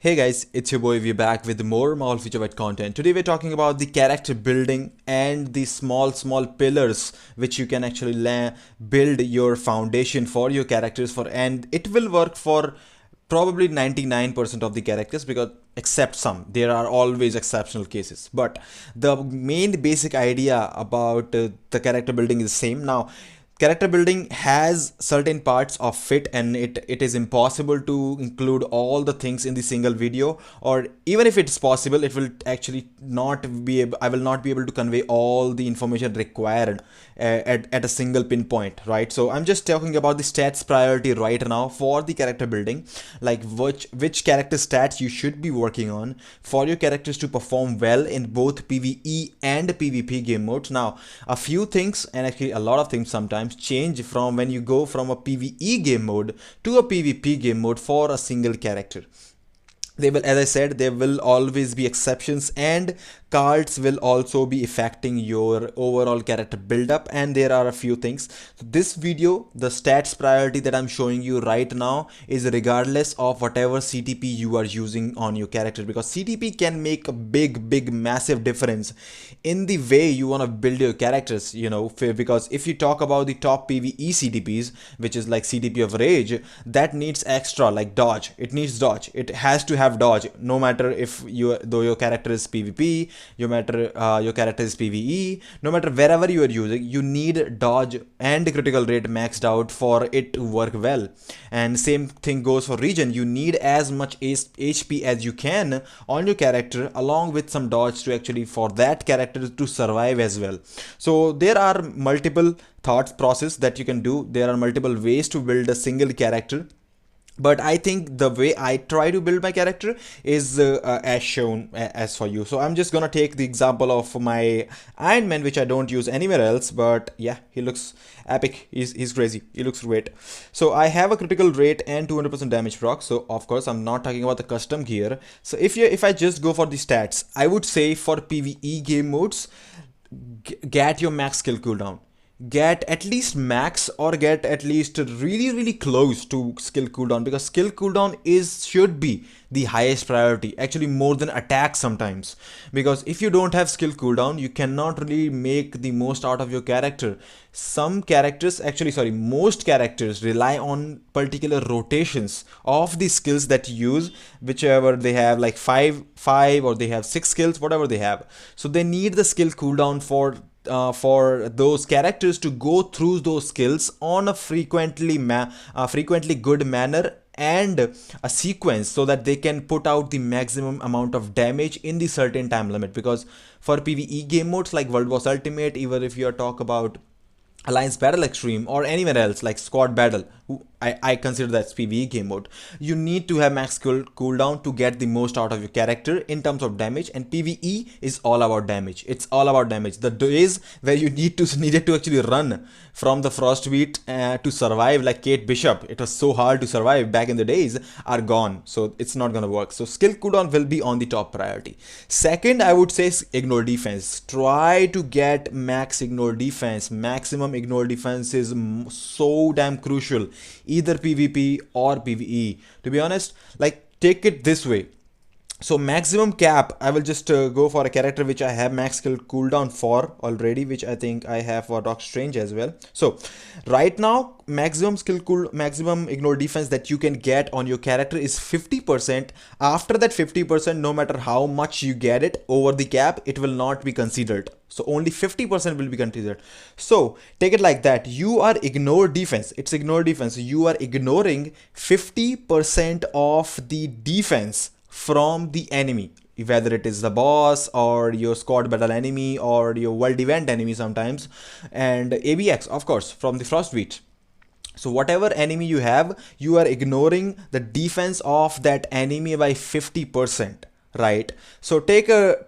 Hey guys, it's your boy. We're back with more Marvel Future White content. Today we're talking about the character building and the small pillars which you can actually build your foundation for your characters for, and it will work for probably 99% of the characters, because except some there are always exceptional cases, but the main basic idea about the character building is the same. Now character building has certain parts of fit, and it is impossible to include all the things in the single video, or even if it's possible, it will actually not be able, I will not be able to convey all the information required at a single pinpoint, right? So I'm just talking about the stats priority right now for the character building, like which character stats you should be working on for your characters to perform well in both PvE and PvP game modes. Now a few things, and actually a lot of things sometimes change from when you go from a PvE game mode to a PvP game mode for a single character. They will, as I said, there will always be exceptions, and cards will also be affecting your overall character build-up, and there are a few things. So this video, the stats priority that I'm showing you right now, is regardless of whatever CTP you are using on your character, because CTP can make a big massive difference in the way you want to build your characters, because if you talk about the top PvE CTPs, which is like CTP of Rage, that needs extra, like dodge. It needs dodge. It has to have dodge, no matter if though your character is PvP, your character is PvE, no matter wherever you are using, you need dodge and critical rate maxed out for it to work well. And same thing goes for regen. You need as much HP as you can on your character, along with some dodge to actually for that character to survive as well. So there are multiple thought process that you can do. There are multiple ways to build a single character, but I think the way I try to build my character is as shown as for you. So I'm just gonna take the example of my Iron Man, which I don't use anywhere else, but yeah, he looks epic. He's crazy. He looks great. So I have a critical rate and 200% damage proc. So of course I'm not talking about the custom gear. So if I just go for the stats, I would say for PvE game modes, get your max skill cooldown. Get at least max, or get at least really close to skill cooldown, because skill cooldown should be the highest priority, actually more than attack sometimes, because if you don't have skill cooldown, you cannot really make the most out of your character. Some characters, actually sorry, most characters rely on particular rotations of the skills that you use, whichever they have, like five or they have 6 skills, whatever they have. So they need the skill cooldown for those characters to go through those skills on a frequently good manner and a sequence, so that they can put out the maximum amount of damage in the certain time limit. Because for PvE game modes like World Wars Ultimate, even if you talk about Alliance Battle Extreme or anywhere else like Squad Battle, I consider that's PvE game mode, you need to have max cooldown to get the most out of your character in terms of damage. And PvE is all about damage. It's all about damage. The days where you needed to actually run from the Frostbeat to survive, like Kate Bishop, it was so hard to survive back in the days, are gone. So it's not gonna work. So skill cooldown will be on the top priority. Second, I would say ignore defense. Try to get max ignore defense. Maximum ignore defense is so damn crucial, either PvP or PvE. To be honest, like, take it this way. So maximum cap, I will just go for a character which I have max skill cooldown for already, which I think I have for Doc Strange as well. So right now, maximum ignore defense that you can get on your character is 50%. After that 50%, no matter how much you get it over the cap, it will not be considered. So only 50% will be considered. So take it like that. You are ignore defense. It's ignore defense. You are ignoring 50% of the defense from the enemy, whether it is the boss or your squad battle enemy or your world event enemy sometimes, and ABX of course from the Frostbeat. So whatever enemy you have, you are ignoring the defense of that enemy by 50%, right? So take a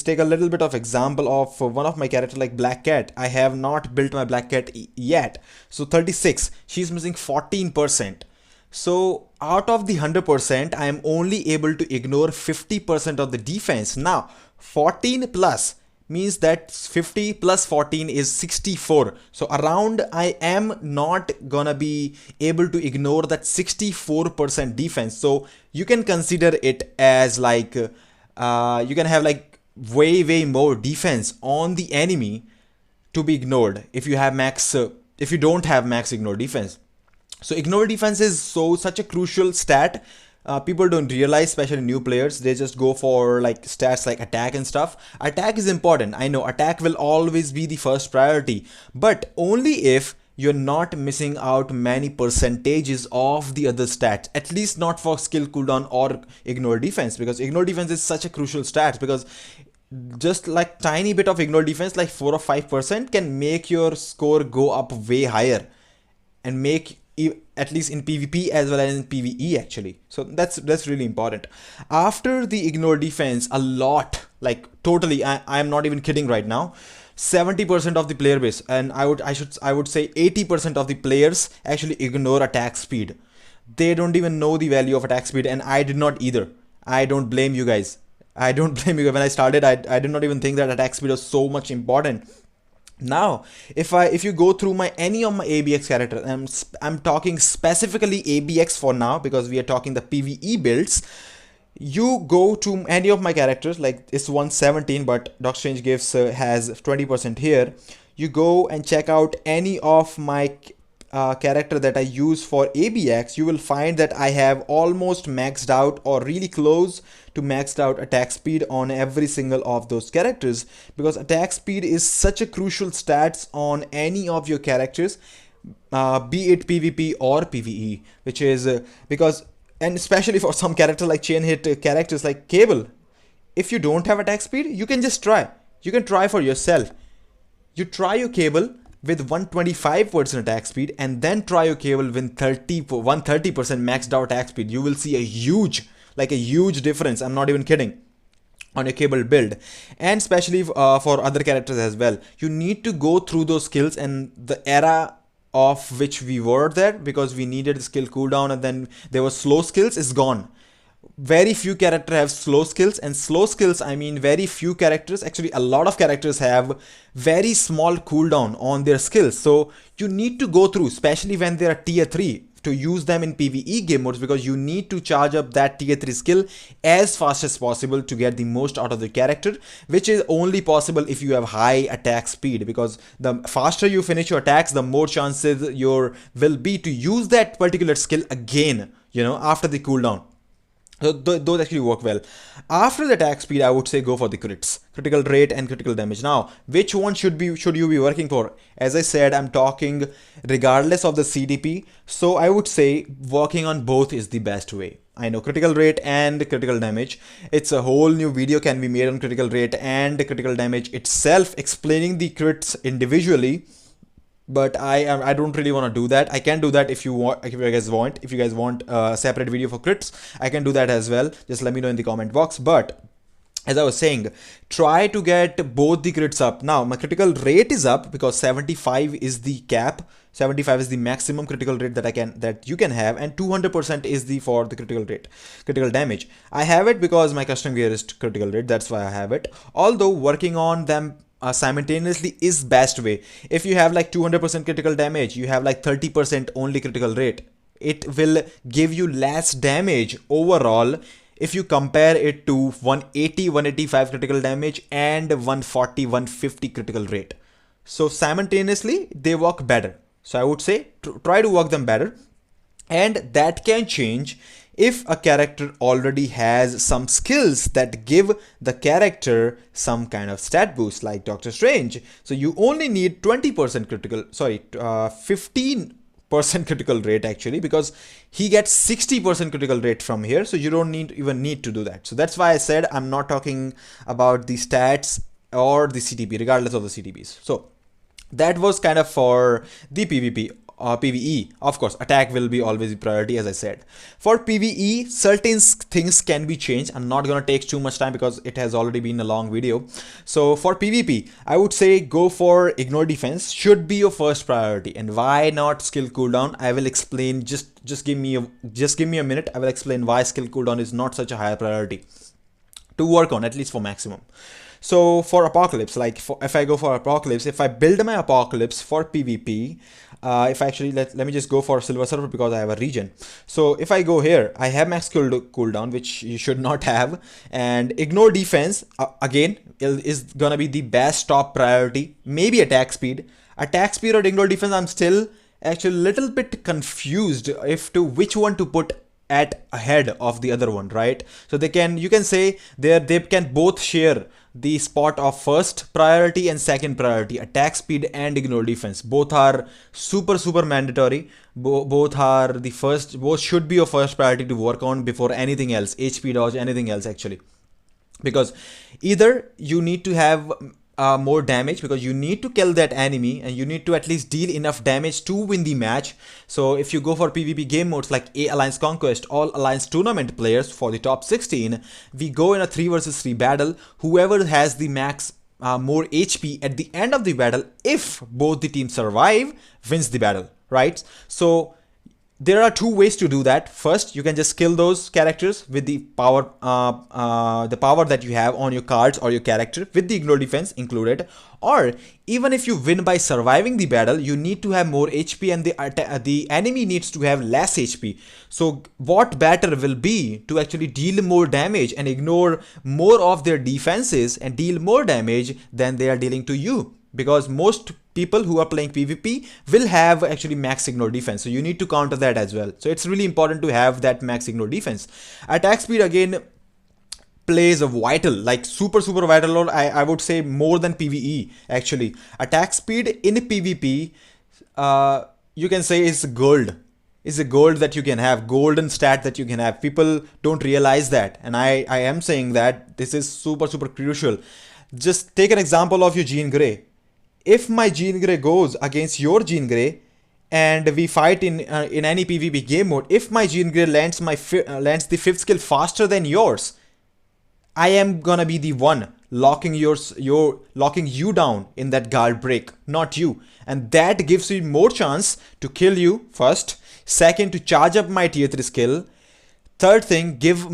little bit of example of one of my character like Black Cat. I have not built my Black Cat yet. So 36, she's missing 14%. So out of the 100%, I am only able to ignore 50% of the defense. Now 14 plus means that 50 plus 14 is 64. So around I am not gonna be able to ignore that 64% defense. So you can consider it as like you can have like way more defense on the enemy to be ignored if you have max if you don't have max ignore defense. So ignore defense is such a crucial stat. People don't realize, especially new players, they just go for like stats like attack and stuff. Attack is important, I know, attack will always be the first priority, but only if you're not missing out many percentages of the other stats, at least not for skill cooldown or ignore defense, because ignore defense is such a crucial stat, because just like tiny bit of ignore defense like 4 or 5% can make your score go up way higher and make at least in PvP as well as in PvE actually. So that's really important. After the ignore defense, a lot, like totally, I'm not even kidding right now, 70% of the player base, and I would say 80% of the players actually ignore attack speed. They don't even know the value of attack speed, and I did not either. I don't blame you guys. I don't blame you. When I started, I did not even think that attack speed was so much important. Now, if you go through any of my ABX characters, I'm talking specifically ABX for now because we are talking the PvE builds. You go to any of my characters, like it's 117, but Doctor Strange gives has 20% here. You go and check out any of my character that I use for ABX, you will find that I have almost maxed out or really close to maxed out attack speed on every single of those characters, because attack speed is such a crucial stats on any of your characters, be it PvP or PvE, which is because, and especially for some character like chain hit characters like Cable, if you don't have attack speed, you can just try. You can try for yourself. You try your Cable with 125% attack speed and then try your Cable with 130% maxed out attack speed. You will see a huge difference. I'm not even kidding, on your Cable build. And especially for other characters as well, you need to go through those skills, and the era of which we were there because we needed skill cooldown and then there was slow skills is gone. Very few characters have slow skills, and slow skills, I mean very few characters, actually a lot of characters have very small cooldown on their skills. So you need to go through, especially when they are tier 3, to use them in PvE game modes, because you need to charge up that tier 3 skill as fast as possible to get the most out of the character, which is only possible if you have high attack speed, because the faster you finish your attacks, the more chances your will be to use that particular skill again, you know, after the cooldown. So those actually work well. After the attack speed, I would say go for the crits, critical rate and critical damage. Now, which one should you be working for? As I said, I'm talking regardless of the CDP. So I would say working on both is the best way. I know critical rate and critical damage. It's a whole new video can be made on critical rate and critical damage itself, explaining the crits individually. But I don't really want to do that. I can do that if you want, if you guys want a separate video for crits, I can do that as well. Just let me know in the comment box. But as I was saying, try to get both the crits up. Now my critical rate is up because 75 is the cap. 75 is the maximum critical rate that you can have, and 200% is for the critical rate. Critical damage, I have it because my custom gear is critical rate, that's why I have it. Although working on them simultaneously is best way. If you have like 200% critical damage, you have like 30% only critical rate, it will give you less damage overall if you compare it to 180 185 critical damage and 140 150 critical rate. So simultaneously they work better. So I would say try to work them better, and that can change if a character already has some skills that give the character some kind of stat boost, like Doctor Strange. So you only need 20% critical, 15% critical rate actually, because he gets 60% critical rate from here. So you don't even need to do that. So that's why I said I'm not talking about the stats or the CTP, regardless of the CTPs. So that was kind of for the PvP. PvE, of course, attack will be always a priority, as I said. For PvE, certain things can be changed. I'm not gonna take too much time because it has already been a long video. So for PvP, I would say go for ignore defense, should be your first priority. And why not skill cooldown? I will explain. Just give me a minute. I will explain why skill cooldown is not such a high priority to work on, at least for maximum. So for Apocalypse, like if I go for Apocalypse, if I build my Apocalypse for PvP, if I actually let me just go for Silver Surfer because I have a region. So if I go here, I have max cooldown, which you should not have, and ignore defense again is gonna be the best top priority. Maybe attack speed or ignore defense. I'm still actually a little bit confused if to which one to put at ahead of the other one, right? So you can say they can both share the spot of first priority and second priority. Attack speed and ignore defense both are super mandatory. Both are the first, both should be your first priority to work on before anything else, HP dodge, anything else actually, because either you need to have more damage, because you need to kill that enemy and you need to at least deal enough damage to win the match. So if you go for PvP game modes like Alliance Conquest, all Alliance tournament players for the top 16, we go in a 3 versus 3 battle. Whoever has the max more HP at the end of the battle, if both the teams survive, wins the battle, right? So there are two ways to do that. First, you can just kill those characters with the power that you have on your cards or your character with the ignore defense included. Or even if you win by surviving the battle, you need to have more HP and the enemy needs to have less HP. So what better will be to actually deal more damage and ignore more of their defenses and deal more damage than they are dealing to you, because most people who are playing PvP will have actually max ignore defense. So you need to counter that as well. So it's really important to have that max ignore defense. Attack speed again plays a vital, like super vital role. I would say more than PvE actually. Attack speed in PvP, you can say is gold. Is a gold that you can have, golden stat that you can have. People don't realize that, and I am saying that this is super crucial. Just take an example of your Jean Grey. If my Jean Grey goes against your Jean Grey and we fight in any PvP game mode, if my Jean Grey lands the 5th skill faster than yours, I am gonna be the one locking locking you down in that guard break, not you. And that gives you more chance to kill you first. Second, to charge up my tier 3 skill. Third thing, give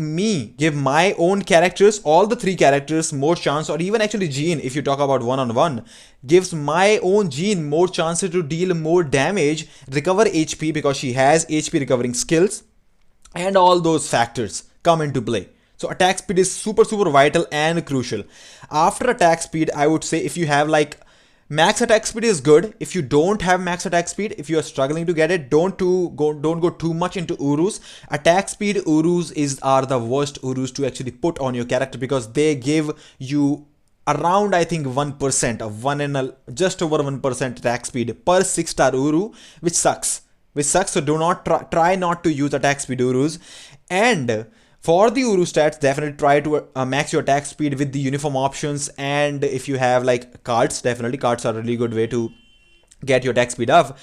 my own characters, all the 3 characters, more chance, or even actually Jean, if you talk about one-on-one, gives my own Jean more chances to deal more damage, recover HP because she has HP recovering skills, and all those factors come into play. So attack speed is super vital and crucial. After attack speed, I would say if you have like max attack speed is good. If you don't have max attack speed, if you are struggling to get it, don't go too much into Urus. Attack speed Urus are the worst Urus to actually put on your character, because they give you around, I think, 1% of just over 1% attack speed per 6-star Uru, which sucks. So do not try not to use attack speed Urus. And for the Uru stats, definitely try to max your attack speed with the uniform options. And if you have like cards, definitely cards are a really good way to get your attack speed up.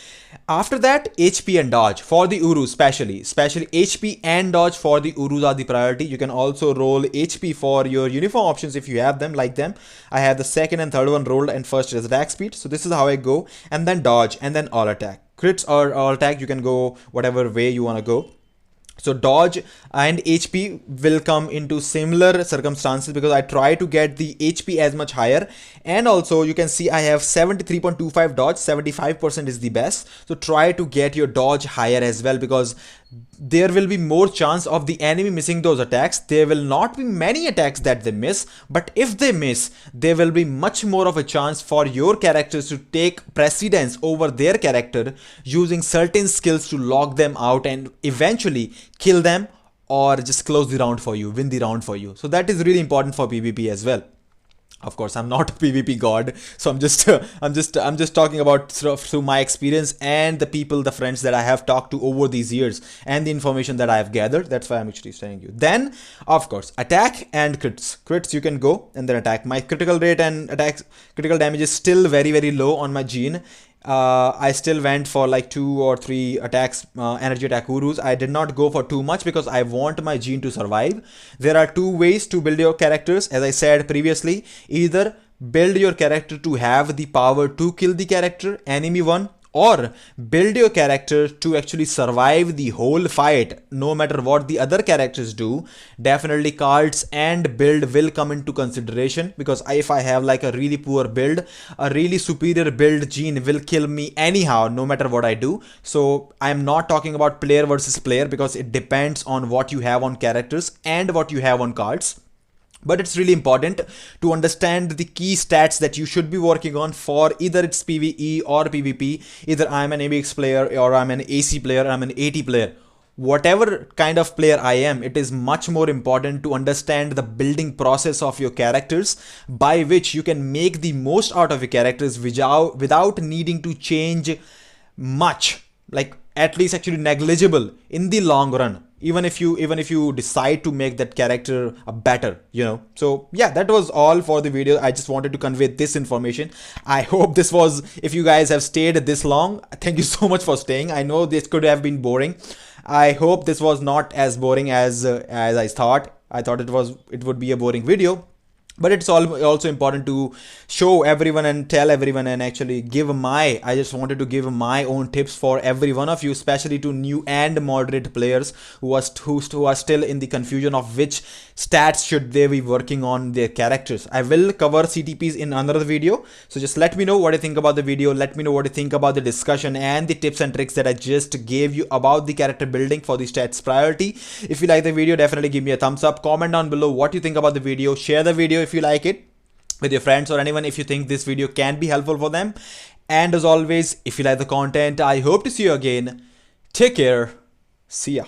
After that, HP and dodge for the Urus, especially HP and dodge for the Urus are the priority. You can also roll HP for your uniform options if you have them, like them. I have the second and third one rolled, and first is attack speed. So this is how I go, and then dodge, and then all attack. Crits or all attack, you can go whatever way you want to go. So dodge and HP will come into similar circumstances, because I try to get the HP as much higher. And also you can see I have 73.25 dodge, 75% is the best. So try to get your dodge higher as well, because there will be more chance of the enemy missing those attacks. There will not be many attacks that they miss, but if they miss, there will be much more of a chance for your characters to take precedence over their character, using certain skills to lock them out and eventually kill them, or just close the round for you, win the round for you. So that is really important for PvP as well. Of course, I'm not a PvP god, so I'm just talking about through my experience and the friends that I have talked to over these years, and the information that I have gathered. That's why I'm actually saying you. Then, of course, attack and crits. Crits you can go, and then attack. My critical rate and critical damage is still very low on my Jean. I still went for like 2 or 3 attacks, energy attack Urus. I did not go for too much because I want my Jean to survive. There are 2 ways to build your characters, as I said previously. Either build your character to have the power to kill the character, enemy one, or build your character to actually survive the whole fight no matter what the other characters do, definitely cards and build will come into consideration, because if I have like a really poor build, a really superior build gene will kill me anyhow no matter what I do. So I am not talking about player versus player, because it depends on what you have on characters and what you have on cards. But it's really important to understand the key stats that you should be working on for either it's PvE or PvP. Either I'm an ABX player or I'm an AC player, I'm an AT player. Whatever kind of player I am, it is much more important to understand the building process of your characters, by which you can make the most out of your characters without needing to change much, like at least actually negligible in the long run, even if you decide to make that character a better, you know. So yeah, that was all for the video. I just wanted to convey this information. I hope this was, if you guys have stayed this long, thank you so much for staying. I know this could have been boring. I hope this was not as boring as I thought. I thought it would be a boring video. But it's also important to show everyone and tell everyone and actually give I just wanted to give my own tips for every one of you, especially to new and moderate players who are still in the confusion of which stats should they be working on their characters. I will cover CTPs in another video. So just let me know what you think about the video. Let me know what you think about the discussion and the tips and tricks that I just gave you about the character building for the stats priority. If you like the video, definitely give me a thumbs up. Comment down below what you think about the video. Share the video if you like it with your friends or anyone if you think this video can be helpful for them. And as always, if you like the content, I hope to see you again. Take care. See ya.